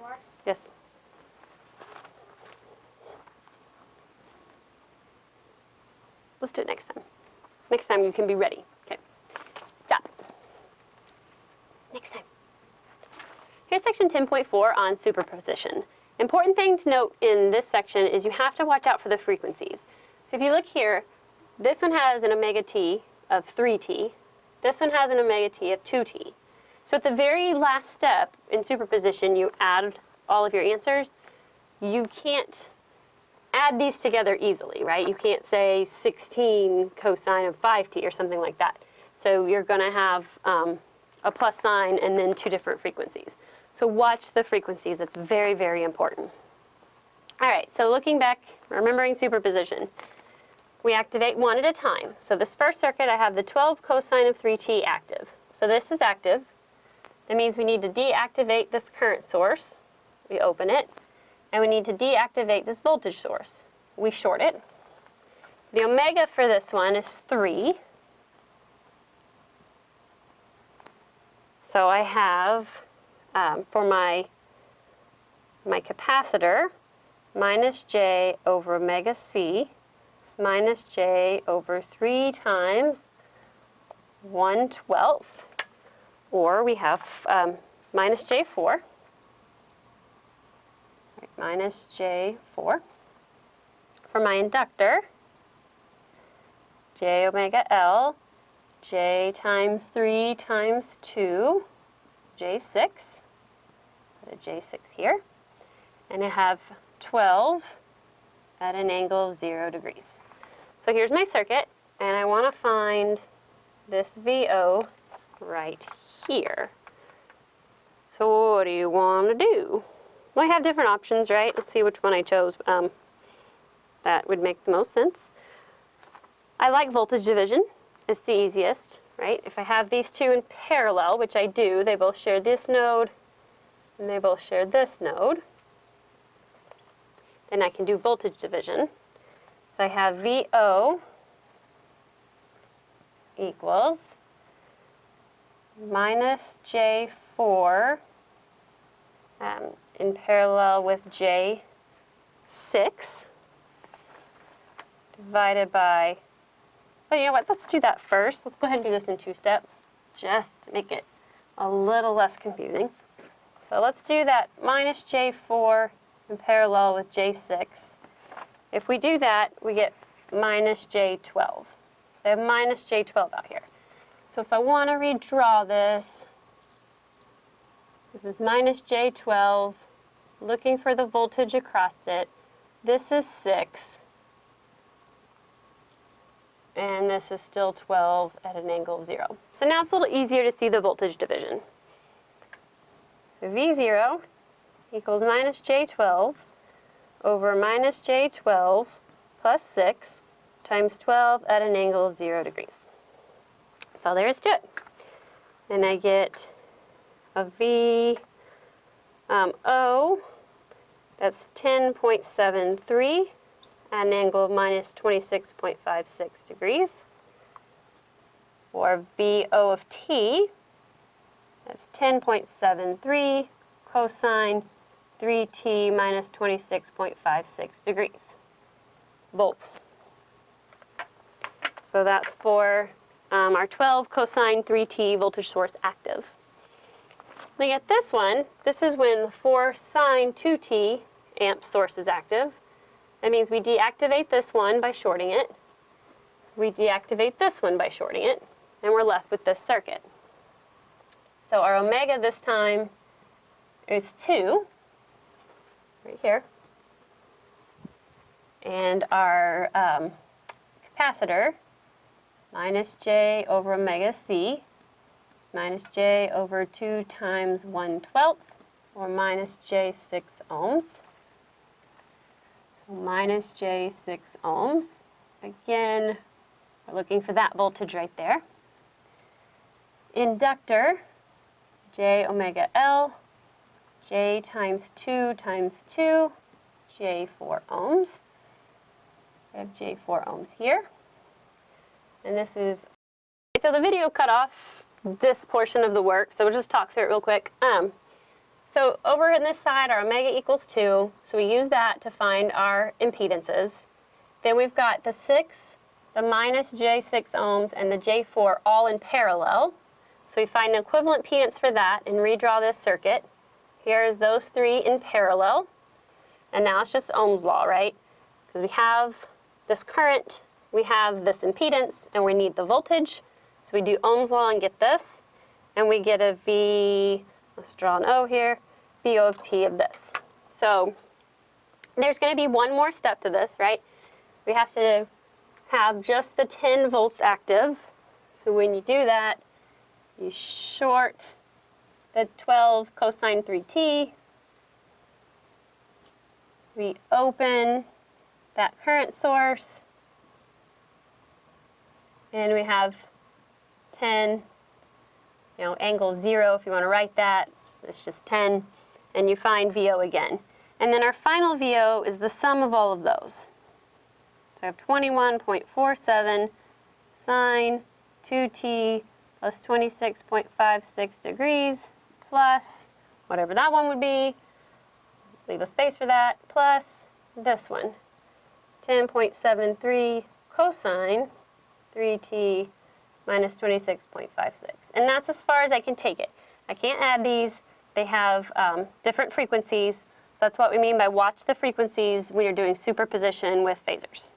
more? Yes. Let's do it next time. Next time you can be ready. Okay. Stop. Next time. Here's section 10.4 on superposition. Important thing to note in this section is you have to watch out for the frequencies. So if you look here, this one has an omega t of 3t. This one has an omega t of 2t. So at the very last step in superposition, you add all of your answers. You can't add these together easily, right? You can't say 16 cosine of 5t or something like that. So you're going to have a plus sign and then two different frequencies. So watch the frequencies. It's very, very important. All right, so looking back, remembering superposition, we activate one at a time. So this first circuit, I have the 12 cosine of 3t active. So this is active. That means we need to deactivate this current source. We open it. And we need to deactivate this voltage source. We short it. The omega for this one is 3. So I have, for my capacitor, minus j over omega c, minus j over 3 times 1/12, or we have minus j4, minus j4. For my inductor, j omega L, j times 3 times 2, j6, put a j6 here, and I have 12 at an angle of 0 degrees. So here's my circuit, and I want to find this VO right here. So what do you want to do? Well, I have different options, right? Let's see which one I chose. That would make the most sense. I like voltage division. It's the easiest, right? If I have these two in parallel, which I do, they both share this node, and they both share this node, then I can do voltage division. So I have VO equals minus J4 in parallel with J6 divided by, well, you know what, let's do that first. Let's go ahead and do this in 2 steps, just to make it a little less confusing. So let's do that minus J4 in parallel with J6. If we do that, we get minus J12. So I have minus J12 out here. So if I want to redraw this, this is minus J12, looking for the voltage across it. This is 6, and this is still 12 at an angle of 0. So now it's a little easier to see the voltage division. So V0 equals minus J12 over minus J12 plus 6 times 12 at an angle of 0 degrees. That's all there is to it. And I get a V O, that's 10.73 at an angle of minus 26.56 degrees. Or VO of T, that's 10.73 cosine 3t minus 26.56 degrees. Volts. So that's for our 12 cosine 3t voltage source active. Look at this one. This is when the 4 sine 2t amp source is active. That means we deactivate this one by shorting it. We deactivate this one by shorting it. And we're left with this circuit. So our omega this time is 2, right here. And our capacitor, minus j over omega c, is minus j over 2 times 1/12, or minus j6 ohms. So minus j6 ohms. Again, we're looking for that voltage right there. Inductor, j omega L, j times 2 times 2, j4 ohms. We have j4 ohms here. And this is, so the video cut off this portion of the work, so we'll just talk through it real quick. So over in this side, our omega equals 2, so we use that to find our impedances. Then we've got the 6, the minus J6 ohms, and the J4 all in parallel. So we find an equivalent impedance for that and redraw this circuit. Here's those 3 in parallel. And now it's just Ohm's law, right? Because we have this current, we have this impedance, and we need the voltage. So we do Ohm's law and get this. And we get a V, let's draw an O here, VO of T of this. So there's going to be one more step to this, right? We have to have just the 10 volts active. So when you do that, you short the 12 cosine 3t. We open that current source. And we have 10, angle of 0 if you want to write that. It's just 10. And you find VO again. And then our final VO is the sum of all of those. So I have 21.47 sine 2t plus 26.56 degrees plus whatever that one would be. Leave a space for that. Plus this one, 10.73 cosine 3t minus 26.56. And that's as far as I can take it. I can't add these. They have different frequencies. So that's what we mean by watch the frequencies when you're doing superposition with phasors.